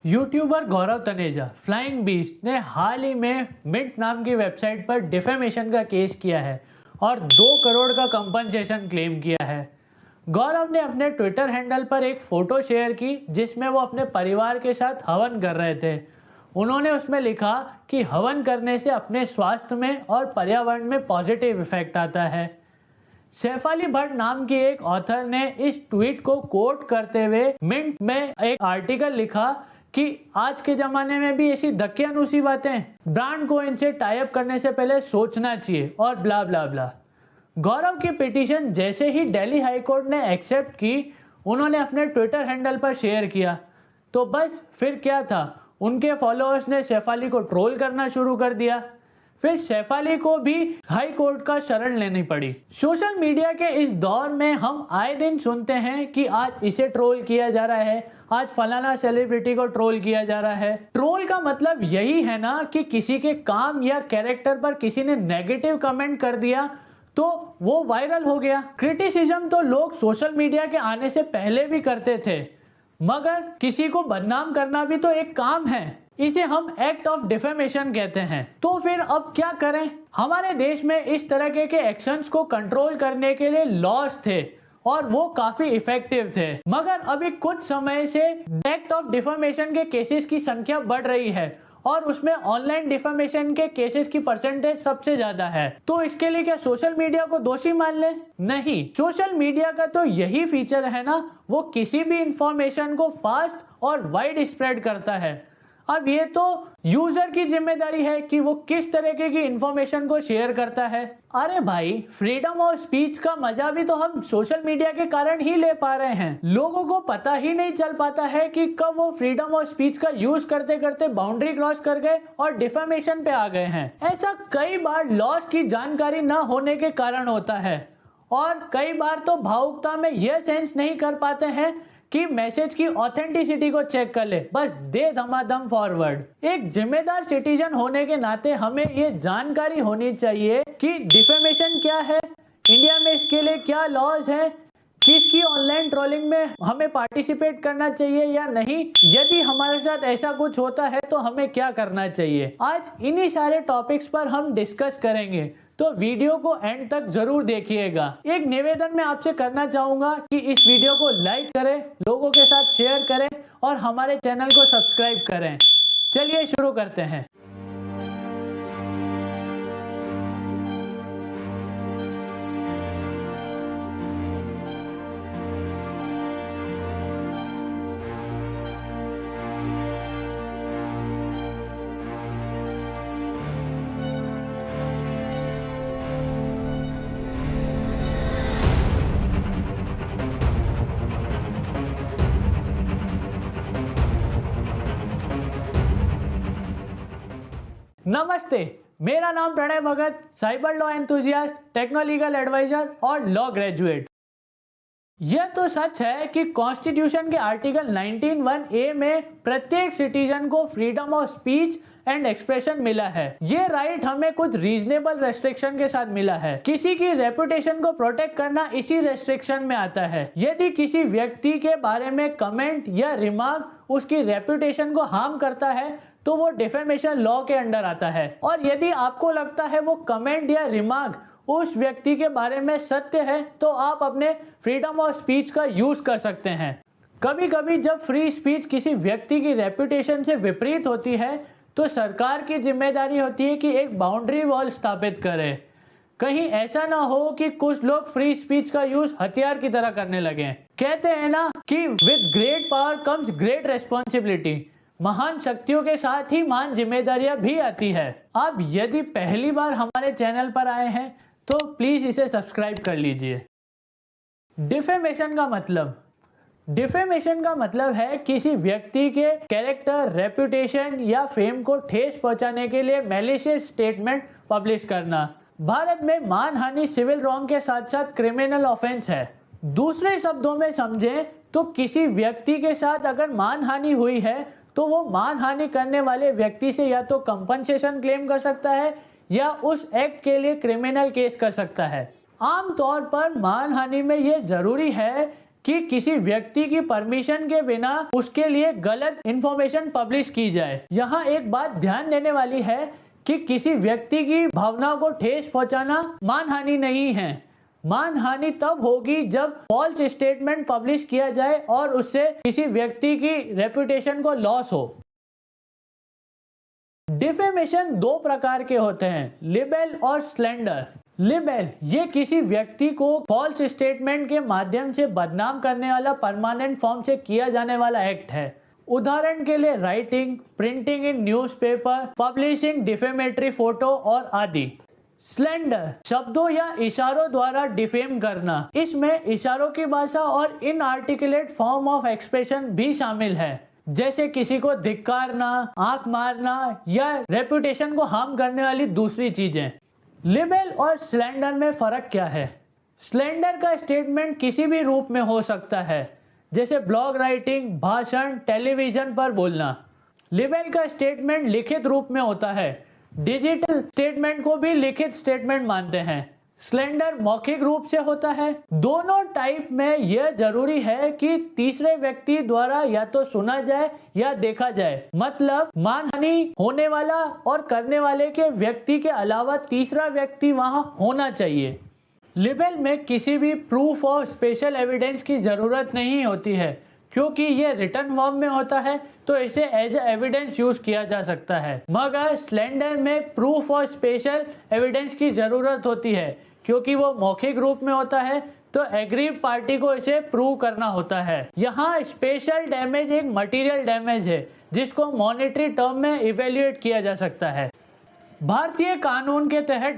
YouTuber गौरव Taneja flying beast ने हाल ही में mint नाम की वेबसाइट पर डिफेमेशन का केस किया है और 2 करोड़ का कंपनसेशन क्लेम किया है। गौरव ने अपने ट्विटर हैंडल पर एक फोटो शेयर की जिसमें वो अपने परिवार के साथ हवन कर रहे थे। उन्होंने उसमें लिखा कि हवन करने से अपने स्वास्थ्य में और पर्यावरण में पॉजिटिव इफेक्ट आता है। सैफ अली भट्ट नाम की एक ऑथर ने इस ट्वीट को कोट करते हुए मिंट में एक आर्टिकल लिखा कि आज के जमाने में भी ऐसी दकियानूसी बातें, ब्रांड को इनसे टाई अप करने से पहले सोचना चाहिए और ब्ला ब्ला ब्ला। गौरव की पिटीशन जैसे ही दिल्ली हाई कोर्ट ने एक्सेप्ट की, उन्होंने अपने ट्विटर हैंडल पर शेयर किया तो बस फिर क्या था, उनके फॉलोअर्स ने सैफ अली को ट्रोल करना शुरू कर दिया। फिर सैफ अली को भी हाई कोर्ट का शरण लेनी पड़ी। सोशल मीडिया के इस दौर में हम आए दिन सुनते हैं कि आज इसे ट्रोल किया जा रहा है, आज फलाना सेलिब्रिटी को ट्रोल किया जा रहा है। ट्रोल का मतलब यही है ना कि किसी के काम या कैरेक्टर पर किसी ने नेगेटिव कमेंट कर दिया तो वो वायरल हो गया। क्रिटिसिज्म तो लोग सोशल मीडिया के आने से पहले भी करते थे, मगर किसी को बदनाम करना भी तो एक काम है। इसे हम एक्ट ऑफ डिफेमेशन कहते हैं। तो फिर अब क्या करें? हमारे देश में इस तरह के एक्शंस को कंट्रोल करने के लिए लॉज थे और वो काफी इफेक्टिव थे, मगर अभी कुछ समय से एक्ट ऑफ डिफेमेशन के केसेस की संख्या बढ़ रही है और उसमें ऑनलाइन डिफेमेशन के केसेस की परसेंटेज सबसे ज्यादा है। तो इसके लिए क्या सोशल मीडिया को दोषी मान ले? नहीं, सोशल मीडिया का तो यही फीचर है ना, वो किसी भी इंफॉर्मेशन को फास्ट और वाइड स्प्रेड करता है। अब ये तो यूजर की जिम्मेदारी है कि वो किस तरीके की इंफॉर्मेशन को शेयर करता है। अरे भाई, फ्रीडम ऑफ स्पीच का मजा भी तो हम सोशल मीडिया के कारण ही ले पा रहे हैं। लोगों को पता ही नहीं चल पाता है कि कब वो फ्रीडम ऑफ स्पीच का यूज करते करते बाउंड्री क्रॉस कर गए और डिफेमेशन पे आ गए हैं। ऐसा कई बार लॉज की जानकारी न होने के कारण होता है और कई बार तो भावुकता में यह सेंस नहीं कर पाते हैं कि मैसेज की ऑथेंटिसिटी को चेक कर ले, बस दे धमाधम फॉरवर्ड। एक जिम्मेदार सिटीजन होने के नाते हमें ये जानकारी होनी चाहिए कि डिफेमेशन क्या है, इंडिया में इसके लिए क्या लॉज है, किसकी ऑनलाइन ट्रोलिंग में हमें पार्टिसिपेट करना चाहिए या नहीं, यदि हमारे साथ ऐसा कुछ होता है तो हमें क्या करना चाहिए। आज इन्हीं सारे टॉपिक्स पर हम डिस्कस करेंगे, तो वीडियो को एंड तक जरूर देखिएगा। एक निवेदन मैं आपसे करना चाहूंगा कि इस वीडियो को लाइक करें, लोगों के साथ शेयर करें और हमारे चैनल को सब्सक्राइब करें। चलिए शुरू करते हैं। नमस्ते, मेरा नाम प्रणय भगत, साइबर लॉ एंथुजियास्ट, टेक्नोलीगल एडवाइजर और लॉ ग्रेजुएट। यह तो सच है कि कॉन्स्टिट्यूशन के आर्टिकल 19(1)(a) में प्रत्येक सिटीजन को freedom of speech and expression मिला है। ये राइट हमें कुछ रीजनेबल रेस्ट्रिक्शन के साथ मिला है। किसी की रेपुटेशन को प्रोटेक्ट करना इसी रेस्ट्रिक्शन में आता है। यदि किसी व्यक्ति के बारे में कमेंट या रिमार्क उसकी रेपुटेशन को हार्म करता है तो वो डिफेमेशन लॉ के अंडर आता है। और यदि आपको लगता है वो कमेंट या रिमार्क उस व्यक्ति के बारे में सत्य है तो आप अपने फ्रीडम ऑफ स्पीच का यूज कर सकते हैं। कभी कभी जब फ्री स्पीच किसी व्यक्ति की रेपुटेशन से विपरीत होती है तो सरकार की जिम्मेदारी होती है कि एक बाउंड्री वॉल स्थापित करे। कहीं ऐसा ना हो कि कुछ लोग फ्री स्पीच का यूज हथियार की तरह करने लगे। कहते हैं ना कि with great power comes great responsibility. महान शक्तियों के साथ ही महान जिम्मेदारियां भी आती है। आप यदि पहली बार हमारे चैनल पर आए हैं तो प्लीज इसे सब्सक्राइब कर लीजिए। डिफेमेशन का मतलब है किसी व्यक्ति के कैरेक्टर, रेपुटेशन या फेम को ठेस पहुंचाने के लिए मैलिशियस स्टेटमेंट पब्लिश करना। भारत में मानहानि सिविल रॉन्ग के साथ साथ क्रिमिनल ऑफेंस है। दूसरे शब्दों में समझें तो किसी व्यक्ति के साथ अगर मानहानि हुई है तो वो मानहानि करने वाले व्यक्ति से या तो कंपनसेशन क्लेम कर सकता है या उस एक्ट के लिए क्रिमिनल केस कर सकता है। आमतौर पर मानहानि में ये जरूरी है कि किसी व्यक्ति की परमिशन के बिना उसके लिए गलत इंफॉर्मेशन पब्लिश की जाए। यहाँ एक बात ध्यान देने वाली है कि किसी व्यक्ति की भावनाओं को ठेस पहुंचाना मानहानि नहीं है। मानहानि तब होगी जब फॉल्स स्टेटमेंट पब्लिश किया जाए और उससे किसी व्यक्ति की रेपुटेशन को लॉस हो। डिफेमेशन दो प्रकार के होते हैं, लिबेल और स्लैंडर। लिबेल ये किसी व्यक्ति को फॉल्स स्टेटमेंट के माध्यम से बदनाम करने वाला परमानेंट फॉर्म से किया जाने वाला एक्ट है। उदाहरण के लिए राइटिंग, प्रिंटिंग इन न्यूज़पेपर, पब्लिशिंग डिफेमेटरी फोटो और आदि। स्लैंडर शब्दों या इशारों द्वारा डिफेम करना। इसमें इशारों की भाषा और इनआर्टिकुलेट फॉर्म ऑफ एक्सप्रेशन भी शामिल है, जैसे किसी को धिक्कारना, आंख मारना या रेपुटेशन को हार्म करने वाली दूसरी चीजें। लिबेल और स्लैंडर में फर्क क्या है? स्लैंडर का स्टेटमेंट किसी भी रूप में हो सकता है, जैसे ब्लॉग राइटिंग, भाषण, टेलीविजन पर बोलना। लिबेल का स्टेटमेंट लिखित रूप में होता है। डिजिटल स्टेटमेंट को भी लिखित स्टेटमेंट मानते हैं। स्लैंडर मौखिक रूप से होता है। दोनों टाइप में यह जरूरी है कि तीसरे व्यक्ति द्वारा या तो सुना जाए या देखा जाए, मतलब मानहानि होने वाला और करने वाले के व्यक्ति के अलावा तीसरा व्यक्ति वहां होना चाहिए। लिबेल में किसी भी प्रूफ और स्पेशल एविडेंस की जरूरत नहीं होती है, क्योंकि ये रिटर्न फॉर्म में होता है तो इसे एज एविडेंस यूज किया जा सकता है। मगर स्लैंडर में प्रूफ और स्पेशल एविडेंस की जरूरत होती है, क्योंकि वो मौखिक रूप में होता है तो एग्रीव पार्टी को इसे प्रूव करना होता है। यहाँ स्पेशल डैमेज एक मटेरियल डैमेज है जिसको मॉनेटरी टर्म में इवेल्युएट किया जा सकता है। भारतीय कानून के तहत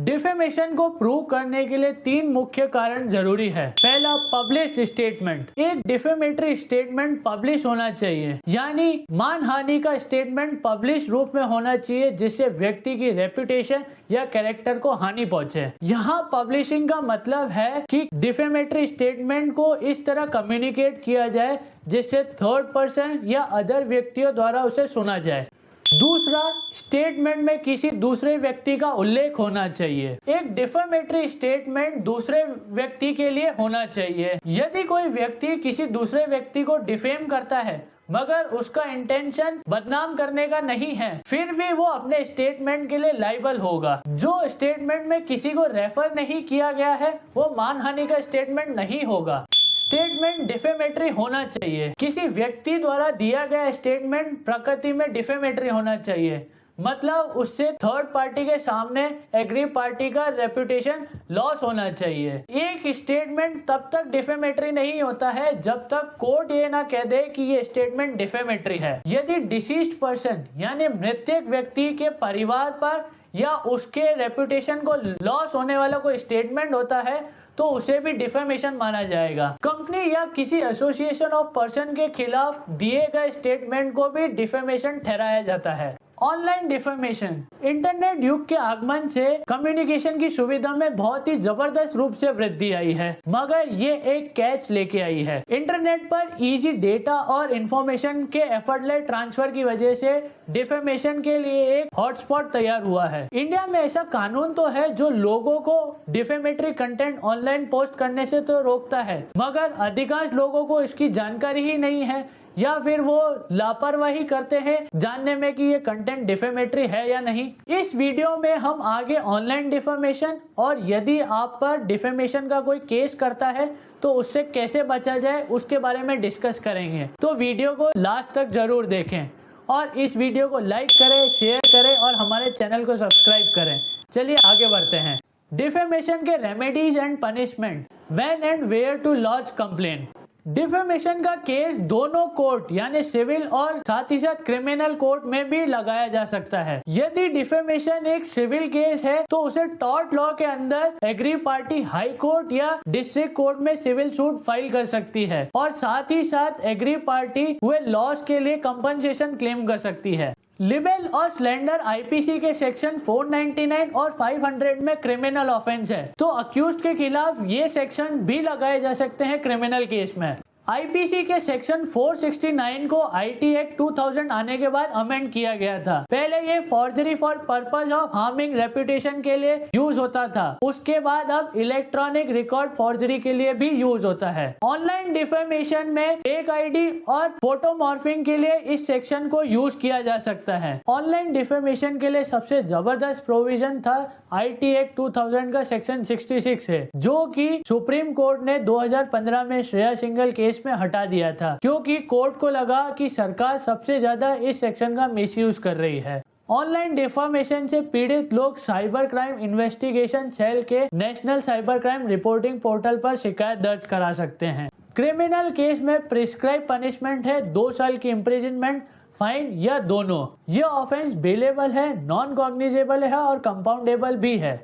डिफेमेशन को प्रूव करने के लिए तीन मुख्य कारण जरूरी है। पहला, पब्लिश्ड स्टेटमेंट। एक डिफेमेटरी स्टेटमेंट पब्लिश होना चाहिए, यानी मानहानि का स्टेटमेंट पब्लिश रूप में होना चाहिए जिससे व्यक्ति की रेपुटेशन या कैरेक्टर को हानि पहुंचे। यहाँ पब्लिशिंग का मतलब है कि डिफेमेटरी स्टेटमेंट को इस तरह कम्युनिकेट किया जाए जिससे थर्ड पर्सन या अदर व्यक्तियों द्वारा उसे सुना जाए। दूसरा, स्टेटमेंट में किसी दूसरे व्यक्ति का उल्लेख होना चाहिए। एक डिफेमेटरी स्टेटमेंट दूसरे व्यक्ति के लिए होना चाहिए। यदि कोई व्यक्ति किसी दूसरे व्यक्ति को डिफेम करता है मगर उसका इंटेंशन बदनाम करने का नहीं है, फिर भी वो अपने स्टेटमेंट के लिए लायबल होगा। जो स्टेटमेंट में किसी को रेफर नहीं किया गया है वो मानहानि का स्टेटमेंट नहीं होगा। स्टेटमेंट डिफेमेटरी होना चाहिए। किसी व्यक्ति द्वारा दिया गया स्टेटमेंट प्रकृति में डिफेमेटरी होना चाहिए, मतलब उससे थर्ड पार्टी के सामने एग्री पार्टी का रेपुटेशन लॉस होना चाहिए। एक स्टेटमेंट तब तक डिफेमेटरी नहीं होता है जब तक कोर्ट ये ना कह दे कि ये स्टेटमेंट डिफेमेटरी है। यदि डिसीज्ड पर्सन यानी मृतक व्यक्ति के परिवार पर या उसके रेपुटेशन को लॉस होने वाला कोई स्टेटमेंट होता है तो उसे भी डिफेमेशन माना जाएगा। कंपनी या किसी एसोसिएशन ऑफ पर्सन के खिलाफ दिए गए स्टेटमेंट को भी डिफेमेशन ठहराया जाता है। Online defamation. इंटरनेट युग के आगमन से कम्युनिकेशन की सुविधा में बहुत ही जबरदस्त रूप से वृद्धि आई है, मगर ये एक कैच लेके आई है। इंटरनेट पर इजी डेटा और इंफॉर्मेशन के एफर्टलेस ट्रांसफर की वजह से डिफेमेशन के लिए एक हॉटस्पॉट तैयार हुआ है। इंडिया में ऐसा कानून तो है जो लोगों को डिफेमेटरी कंटेंट ऑनलाइन पोस्ट करने से तो रोकता है, मगर अधिकांश लोगों को इसकी जानकारी ही नहीं है या फिर वो लापरवाही करते हैं जानने में कि ये कंटेंट डिफेमेटरी है या नहीं। इस वीडियो में हम आगे ऑनलाइन डिफेमेशन और यदि आप पर डिफेमेशन का कोई केस करता है तो उससे कैसे बचा जाए उसके बारे में डिस्कस करेंगे। तो वीडियो को लास्ट तक जरूर देखें और इस वीडियो को लाइक करें, शेयर करें और हमारे चैनल को सब्सक्राइब करें। चलिए आगे बढ़ते हैं। डिफेमेशन के remedies and punishment, when and where to launch complaint. Defamation का केस दोनों कोर्ट यानी सिविल और साथ ही साथ क्रिमिनल कोर्ट में भी लगाया जा सकता है। यदि डिफेमेशन एक सिविल केस है तो उसे टॉर्ट लॉ के अंदर एग्री पार्टी हाई कोर्ट या डिस्ट्रिक्ट कोर्ट में सिविल सूट फाइल कर सकती है और साथ ही साथ एग्री पार्टी हुए लॉस के लिए कंपनसेशन क्लेम कर सकती है। लिबेल और स्लैंडर आईपीसी के सेक्शन 499 और 500 में क्रिमिनल ऑफेंस है, तो अक्यूज्ड के खिलाफ ये सेक्शन भी लगाए जा सकते हैं क्रिमिनल केस में। आईपीसी के सेक्शन 469 को आईटी एक्ट 2000 आने के बाद अमेंड किया गया था। पहले ये forgery for purpose of harming reputation के लिए यूज होता था, उसके बाद अब इलेक्ट्रॉनिक रिकॉर्ड फॉर्जरी के लिए भी यूज होता है। ऑनलाइन डिफेमेशन में फेक आईडी और फोटो मॉर्फिंग के लिए इस सेक्शन को यूज किया जा सकता है। ऑनलाइन डिफेमेशन के लिए सबसे जबरदस्त प्रोविजन था आईटी एक्ट 2000 का सेक्शन 66 है, जो कि सुप्रीम कोर्ट ने 2015 में श्रेया सिंघल केस में हटा दिया था, क्योंकि कोर्ट को लगा कि सरकार सबसे ज्यादा इस सेक्शन का मिसयूज कर रही है। ऑनलाइन डिफॉर्मेशन से पीड़ित लोग साइबर क्राइम इन्वेस्टिगेशन सेल के national cyber crime reporting portal पर शिकायत दर्ज करा सकते हैं। क्रिमिनल केस में प्रिस्क्राइब पनिशमेंट है 2 साल की इम्प्रिजनमेंट, फाइन या दोनों। ये ऑफेंस बेलेबल है, नॉन कॉग्निजेबल है और कंपाउंडेबल भी है।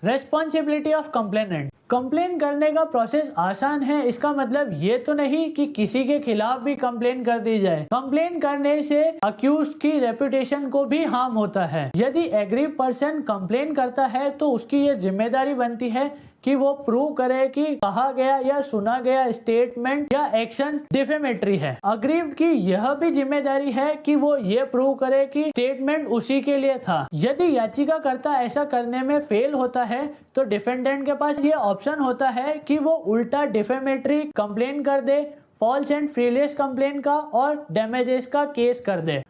Responsibility of complainant. कंप्लेन करने का प्रोसेस आसान है, इसका मतलब ये तो नहीं कि किसी के खिलाफ भी कंप्लेन कर दी जाए। कंप्लेन करने से अक्यूज्ड की रेपुटेशन को भी हार्म होता है। यदि एग्रीव पर्सन कंप्लेन करता है तो उसकी ये जिम्मेदारी बनती है कि वो प्रूव करे कि कहा गया या सुना गया स्टेटमेंट या एक्शन डिफेमेटरी है। अग्रीव्ड की यह भी जिम्मेदारी है कि वो ये प्रूव करे कि स्टेटमेंट उसी के लिए था। यदि याचिकाकर्ता ऐसा करने में फेल होता है तो डिफेंडेंट के पास ये ऑप्शन होता है कि वो उल्टा डिफेमेटरी कंप्लेन कर दे, फॉल्स एंड फ्रीलेस कंप्लेन का और डैमेजेस का केस कर दे।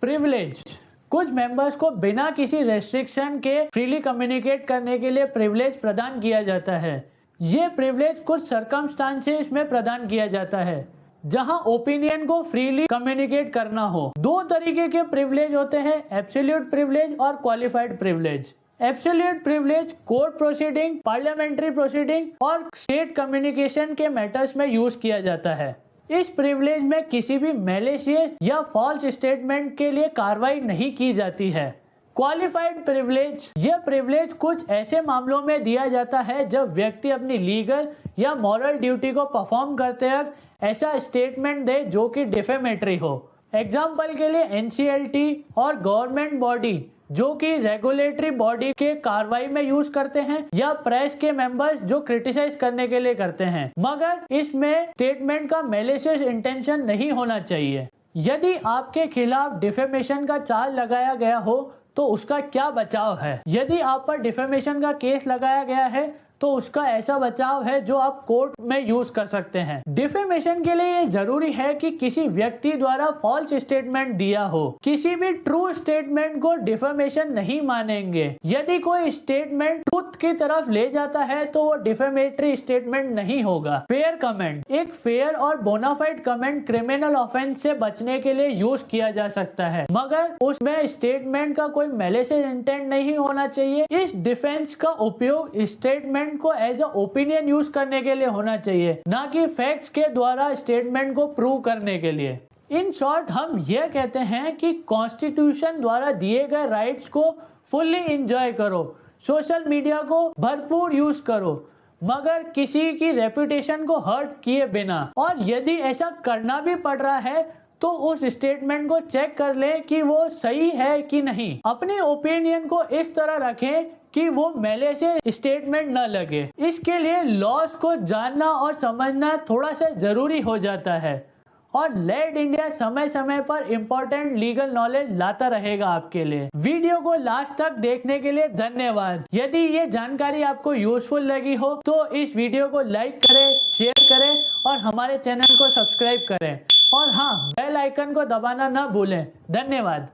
प्रिविलेज। कुछ मेंबर्स को बिना किसी रेस्ट्रिक्शन के फ्रीली कम्युनिकेट करने के लिए प्रिविलेज प्रदान किया जाता है। ये प्रिविलेज कुछ सर्कमस्टांसेस में प्रदान किया जाता है जहां ओपिनियन को फ्रीली कम्युनिकेट करना हो। 2 तरीके के प्रिविलेज होते हैं, एब्सोल्यूट प्रिविलेज और qualified privilege. Absolute privilege court proceeding, parliamentary proceeding और स्टेट कम्युनिकेशन के मैटर्स में यूज किया जाता है। इस प्रिविलेज में किसी भी मैलिशियस या फॉल्स स्टेटमेंट के लिए कार्रवाई नहीं की जाती है। क्वालिफाइड प्रिविलेज, यह प्रिविलेज कुछ ऐसे मामलों में दिया जाता है जब व्यक्ति अपनी लीगल या मॉरल ड्यूटी को परफॉर्म करते वक्त ऐसा स्टेटमेंट दे जो कि डिफेमेटरी हो। एग्जाम्पल के लिए एनसीएलटी और गवर्नमेंट बॉडी जो कि रेगुलेटरी बॉडी के कार्रवाई में यूज करते हैं, या प्रेस के मेंबर्स जो क्रिटिसाइज करने के लिए करते हैं, मगर इसमें स्टेटमेंट का मैलिशियस इंटेंशन नहीं होना चाहिए। यदि आपके खिलाफ डिफेमेशन का चार्ज लगाया गया हो तो उसका क्या बचाव है। यदि आप पर डिफेमेशन का केस लगाया गया है तो उसका ऐसा बचाव है जो आप कोर्ट में यूज कर सकते हैं। डिफेमेशन के लिए ये जरूरी है कि किसी व्यक्ति द्वारा फॉल्स स्टेटमेंट दिया हो। किसी भी ट्रू स्टेटमेंट को डिफेमेशन नहीं मानेंगे। यदि कोई स्टेटमेंट ट्रूथ की तरफ ले जाता है तो वो डिफेमेटरी स्टेटमेंट नहीं होगा। Fair comment. एक फेयर और बोनाफाइड कमेंट क्रिमिनल ऑफेंस से बचने के लिए यूज किया जा सकता है, मगर उसमें स्टेटमेंट का कोई मैलिशियस इंटेंट नहीं होना चाहिए। इस डिफेंस का उपयोग स्टेटमेंट को एज अ ओपिनियन यूज करने के लिए होना चाहिए, ना कि फैक्ट्स के द्वारा स्टेटमेंट को प्रूव करने के लिए। इन शॉर्ट हम यह कहते हैं कि कॉन्स्टिट्यूशन द्वारा दिए गए राइट्स को फुल्ली एंजॉय करो, सोशल मीडिया को भरपूर यूज करो, मगर किसी की रेपुटेशन को हर्ट किए बिना। और यदि ऐसा करना भी पड़ रहा है तो उस स्टेटमेंट को चेक कर लें कि वो सही है कि नहीं। अपने ओपिनियन को इस तरह रखें कि वो मैलिशियस स्टेटमेंट न लगे। इसके लिए लॉस को जानना और समझना थोड़ा सा जरूरी हो जाता है। और लेड इंडिया समय समय पर इम्पोर्टेंट लीगल नॉलेज लाता रहेगा आपके लिए। वीडियो को लास्ट तक देखने के लिए धन्यवाद। यदि ये जानकारी आपको यूजफुल लगी हो तो इस वीडियो को लाइक करें, शेयर करें और हमारे चैनल को सब्सक्राइब करें। और हाँ, बेल आइकन को दबाना ना भूलें। धन्यवाद।